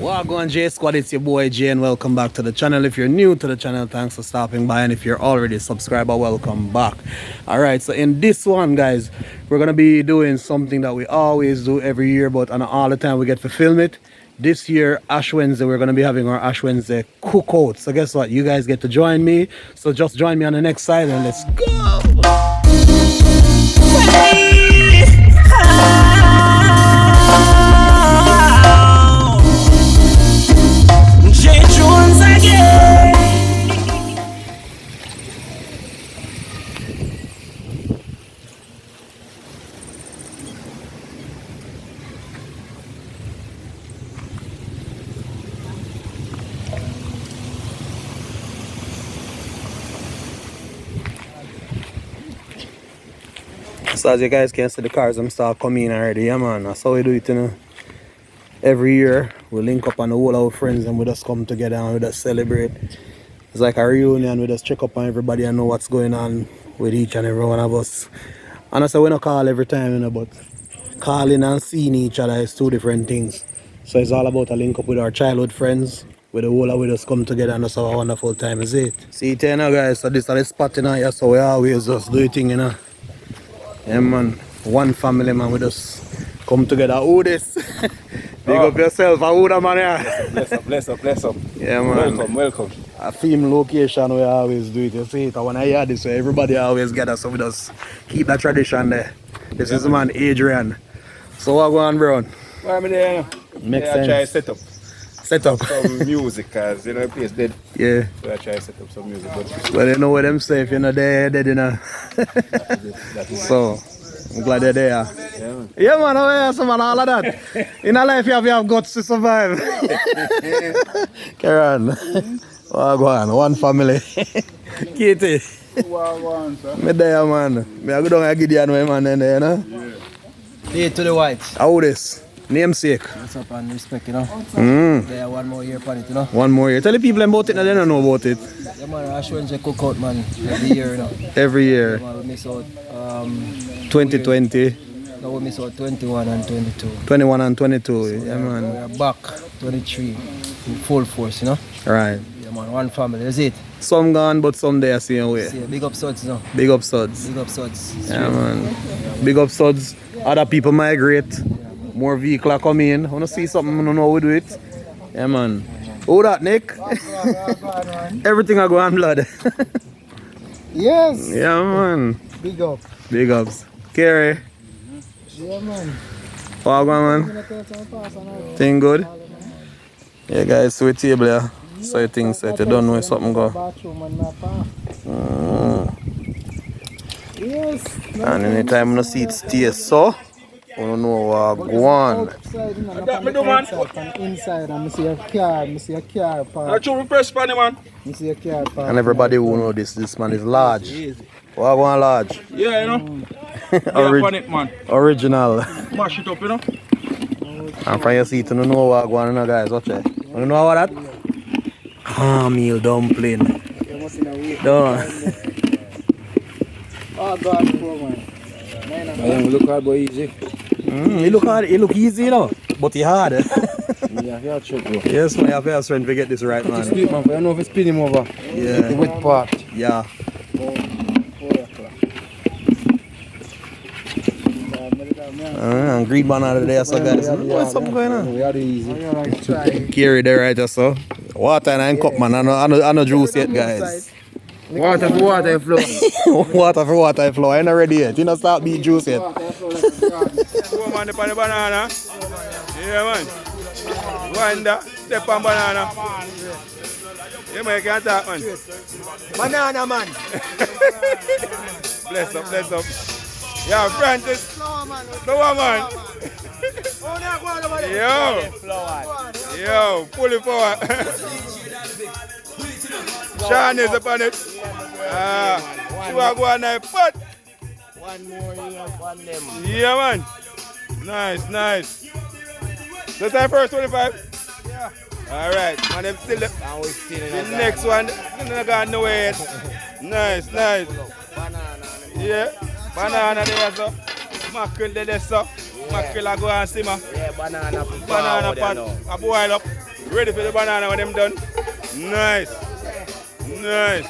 Wagwan J Squad, it's your boy Jay and welcome back to the channel. If you're new to the channel, thanks for stopping by, and if you're already a subscriber, welcome back. Alright, so in this one, guys, we're gonna be doing something that we always do every year, but not all the time we get to film it. This year, Ash Wednesday, we're gonna be having our Ash Wednesday cookout. So guess what? You guys get to join me. So just join me on the next side and let's go! So as you guys can see, the cars them start coming in already, yeah man. That's how we do it, you know. Every year we link up on all our friends and we just come together and we just celebrate. It's like a reunion, we just check up on everybody and know what's going on with each and every one of us. And I say we don't call every time, you know, but calling and seeing each other is two different things. So it's all about a link up with our childhood friends, with the whole of we just come together and that's how a wonderful time is it. See it here now guys, so this is the spot, you know, yeah, so we always just do it thing, you know. Yeah man, one family man, we just come together. Who this? Big up yourself, who the man here? Bless up. Yeah man. Welcome. A theme location we always do it, you see it. When I hear this, everybody always gather, so we just keep that tradition there. This is the man Adrian. So what going on, bro? Why am I there? Makes I sense. try set up some music, cause you know the place dead. Yeah. So I try to set up some music. But Well, you know what them say, if you're not there, you're dead, you know. that is So, I'm glad they're there. yeah, man. Yeah man, oh yeah, so man, all of that. In a life you have guts to survive. Carry on. Oh, go on, one family. Kitty. Me there man. Me I go down and give you man in there, you know. Hey to the whites. How this? Namesake. What's up and respect, you know. Mm. There one more year for it, you know. One more year. Tell the people about it now, they don't know about it. Yeah man, Ash Wednesday cookout man, every year, you know. Every year. Yeah, man, we miss out 2020, no, we miss out 21 and 22. 21 and 22. So Yeah we man. are back 23 in full force, you know. Right. Yeah man, one family, that's it. Some gone, but some there seeing way. See, big up suds, you know. Big up suds. Big up suds. Yeah man. Big up suds. Other people migrate. More vehicle come in. Wanna see something, I don't know how we do it. Yeah man. Who that, Nick? Everything I go on blood. Yes. Yeah man. Big up. Big ups. Kerry. Yeah man. What going man? Thing good? Yeah guys, so we table here. So you think so you don't know where something go. Yes. And anytime you see it stay so, you don't know what go on. That me do man. Inside and I see a car park. I show press pan man. I see a car park. And everybody who know this man is large. What go on large? Yeah, you know. Yeah, pan it man. Original. Mash it up, you know. And from your seat, you don't know what go on, you know, guys. Watch it. You don't know what that? Cornmeal dumpling. Don't. Oh God, poor man. Look hard boy easy. It look hard, it look easy, you know. But it hard. Yeah, yeah, check bro. Yes, man, you have your strength to get this right, man. Speed man, I don't know if it's spin him over. Yeah. The wet part. Yeah. And green banana there, so guys. What's something going on? We are easy. Carry there right just so. Water and cup man, I no juice yet guys. Water for water flow. Water for water flow, I ain't ready yet. You don't start beat juice yet. Go man, the banana. Yeah man. Wanda, step on banana. Yeah man, you can't talk man. Banana man. Bless up. Yeah, Francis. Flower man. Yo, pull it forward. Sean is upon it. She will go on there, but One more year on them. yeah man. Nice. So time first 25? Yeah. Alright, and them still And we still the next one, they're not going nowhere yet. Nice. Banana. Yeah, banana there so. Mackerel there so. Mackerel I go and simmer. Yeah, banana Banana pot, a boil up. Ready for the banana when them done? Nice. Nice.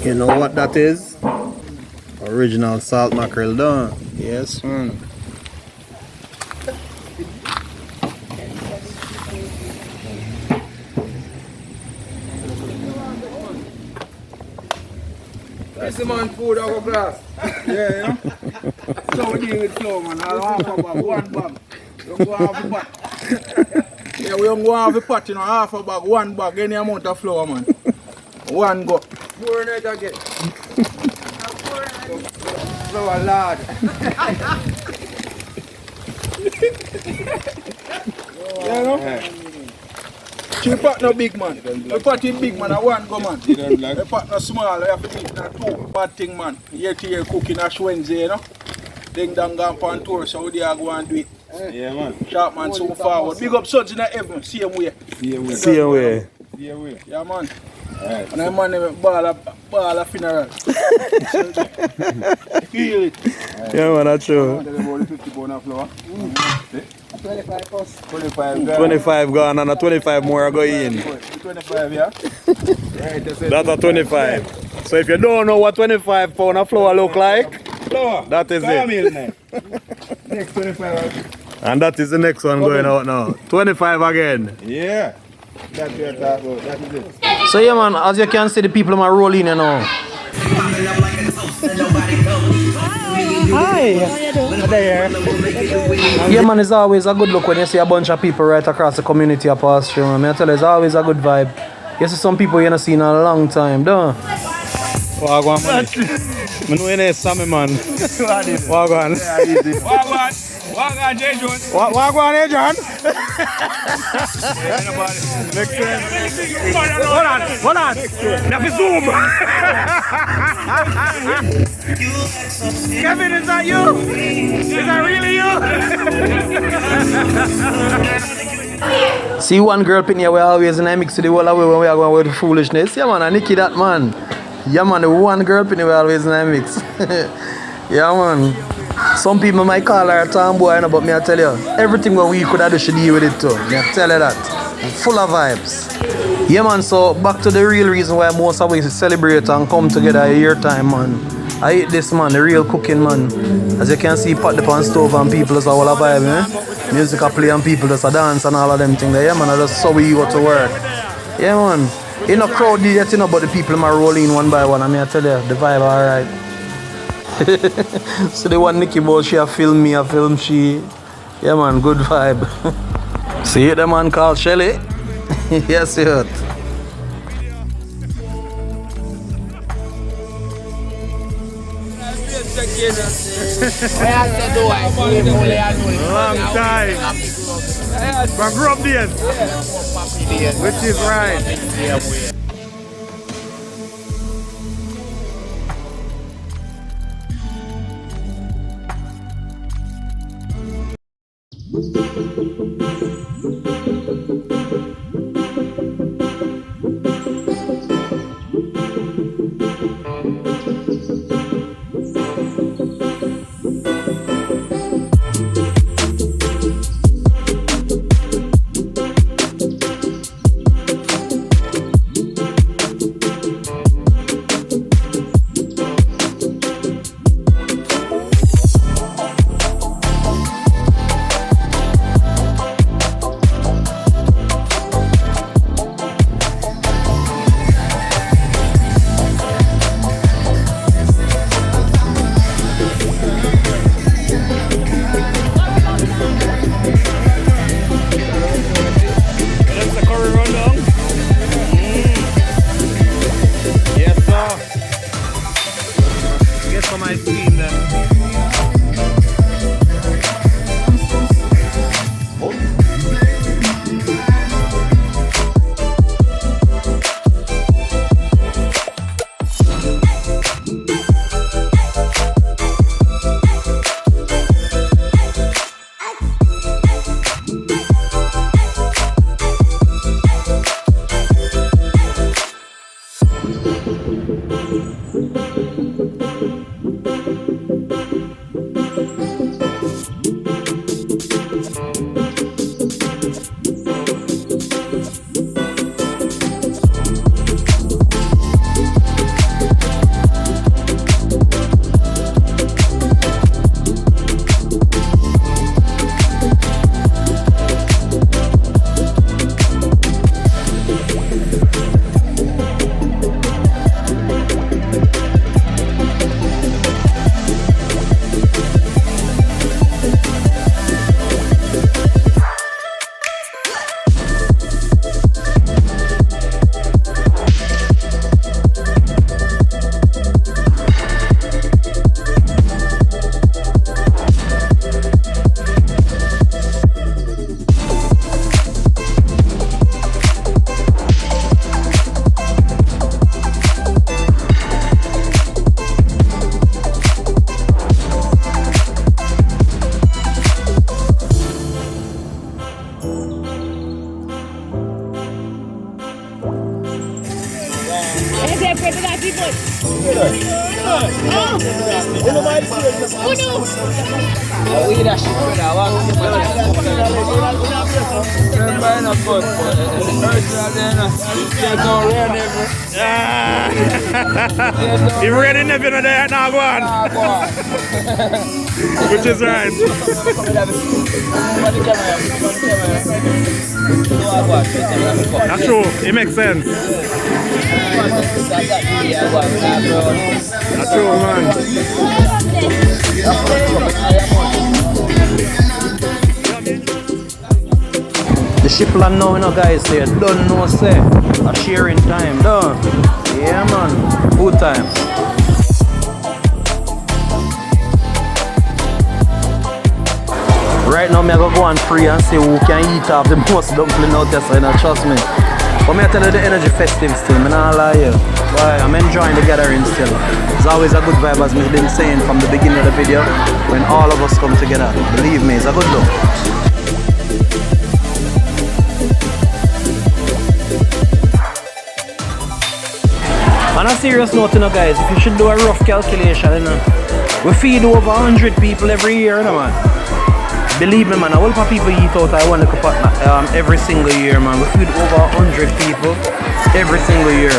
You know what that is? Original salt mackerel done. Yes, man. This is man food out of glass. Yeah, you know? So we deal with flour, man. I'll half a bag, one bag. You don't go half a pot. Yeah, we don't go half a pot, you know, half a bag, one bag, any amount of flour, man. One go. Pour it again. Flour lard. You know? She pot no big man. The pot is big man, a one go man. The pot no small, you have to eat na two. Bad thing man. Year to year cooking Ash Wednesday, you know. Ding dong gone on tour, so they are going to do it. Yeah, man. Sharp man, so forward. Big up sons in the heaven, same way. Same way. Yeah man. Right. And that man name ball a funeral. Feel it. Right. Yeah man, that's true. 25 gone and a 25 more are going in. 25, yeah? Right, that's a 25. So if you don't know what 25 pound of flour look like, that is it. Next 25. And that is the next one going out now. 25 again. Yeah. That's what you're talking about. That is it. So yeah man, as you can see the people are rolling you know. Hi. There. Yeah man, it's always a good look when you see a bunch of people right across the community up past you. I tell you, it's always a good vibe. You see some people you not seen in a long time, don't you? Wagwan man. I know you know Sammy man. Wagwan. Wagwan. Wagwan, J. John. Wagwan, J. John. Next time. Hold on. Now we zoom. Kevin, is that you? Is that really you? See one girl pin here, we always in a mix with the whole away when we are going with the foolishness. Yeah man, I Nicky that man. Yeah man, the one girl pin here, we always in a mix. Yeah man. Some people might call her a tomboy, but me I tell you, everything what we could have done, she deal with it too. Me I tell you that. Full of vibes. Yeah man, so back to the real reason why most of us celebrate and come together a year time man. I eat this man, the real cooking man. As you can see, pot the pan stove and people just all a vibe, eh? Music a play and people just a dance and all of them things. Yeah man, that's how we go to work. Yeah man, in a crowd yet, you know, but the people are rolling one by one. I mean I tell you, the vibe alright. So the one Nicky boy, she a film me, a film she. Yeah man, good vibe. See the man called Shelly? Yes, it. Long time. From grub days. Which is right. You ready if you're there now, go on. Which is right. That's true, it makes sense. That's true, man. The ship land now, you know, guys, they don't know, say, a sharing time, done. Yeah, man, food time. Right now, I'm going to go and pray and see who can eat off the most dumpling out there, so you know, trust me. But I'm tell you the energy festive still, I'm not lie you. But I'm enjoying the gathering still. It's always a good vibe, as we've been saying from the beginning of the video, when all of us come together. Believe me, it's a good look. On a serious note, you know, guys, if you should do a rough calculation, you know, we feed over 100 people every year, you know, man. Believe me, man, a whole lot of people eat out every single year, man. We feed over 100 people every single year.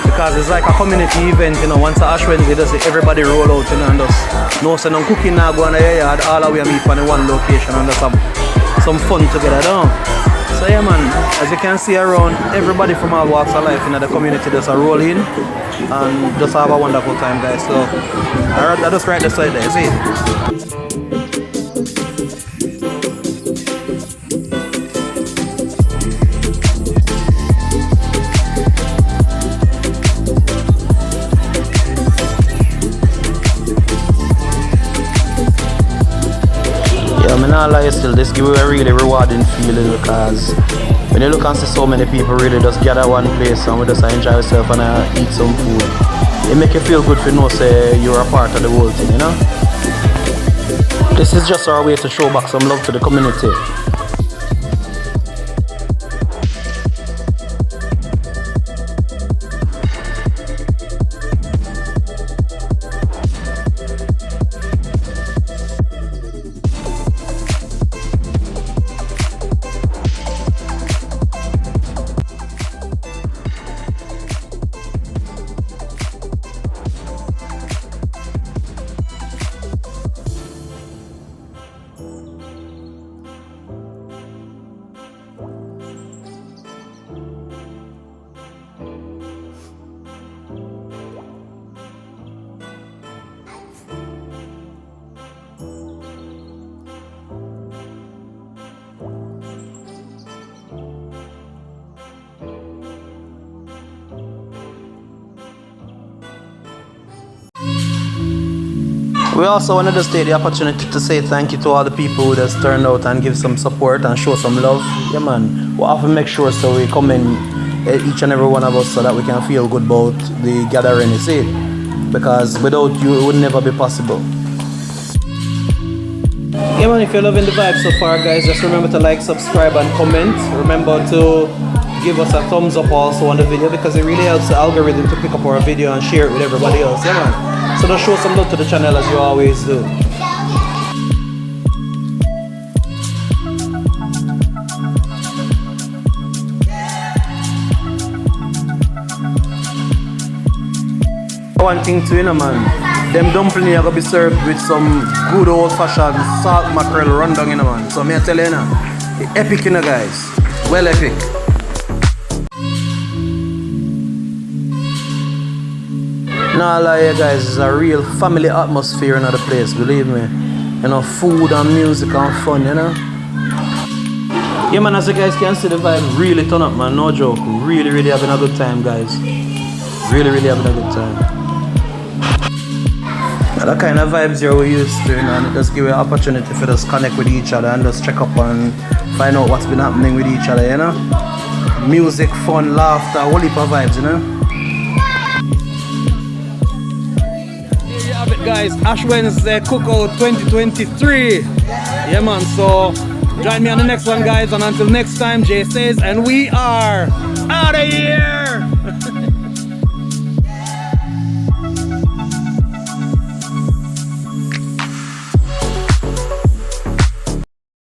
Because it's like a community event, you know, once Ash Wednesday does it, everybody roll out, you know, and just no say no cooking now go on the yard, all the way meet on the one location and just have some fun together, don't. So yeah, man, as you can see around, everybody from all walks of life in the community just roll in and just have a wonderful time, guys. So I just right this side there, see it? I'm not lie still, this give you a really rewarding feeling because when you look and see so many people really just gather one place and we just enjoy yourself and eat some food, it make you feel good to know say you're a part of the whole thing, you know? This is just our way to show back some love to the community. We also wanted to take the opportunity to say thank you to all the people who just turned out and give some support and show some love. Yeah, man. We often make sure so we come in, each and every one of us, so that we can feel good about the gathering, you see. Because without you, it would never be possible. Yeah, man, if you're loving the vibe so far, guys, just remember to like, subscribe, and comment. Remember to give us a thumbs up also on the video because it really helps the algorithm to pick up our video and share it with everybody else. Yeah, man. So just show some love to the channel as you always do. One thing too, you know, man, them dumplings are gonna be served with some good old fashioned salt mackerel rundown, you know, man. So me I tell you, now, epic, you know, guys. Well epic. Nah, lie, guys, it's a real family atmosphere in the place, believe me. You know, food and music and fun, you know. Yeah, man, as you guys can see, the vibe really turn up, man, no joke. Really having a good time, guys. Really having a good time. Now, that kind of vibes here we used to, you know, and it just give you an opportunity for us connect with each other and just check up and find out what's been happening with each other, you know. Music, fun, laughter, a whole heap of vibes, you know. Guys, Ash Wednesday Cookout 2023. Yeah, man, so join me on the next one, guys, and until next time, Jay says, and we are out of here.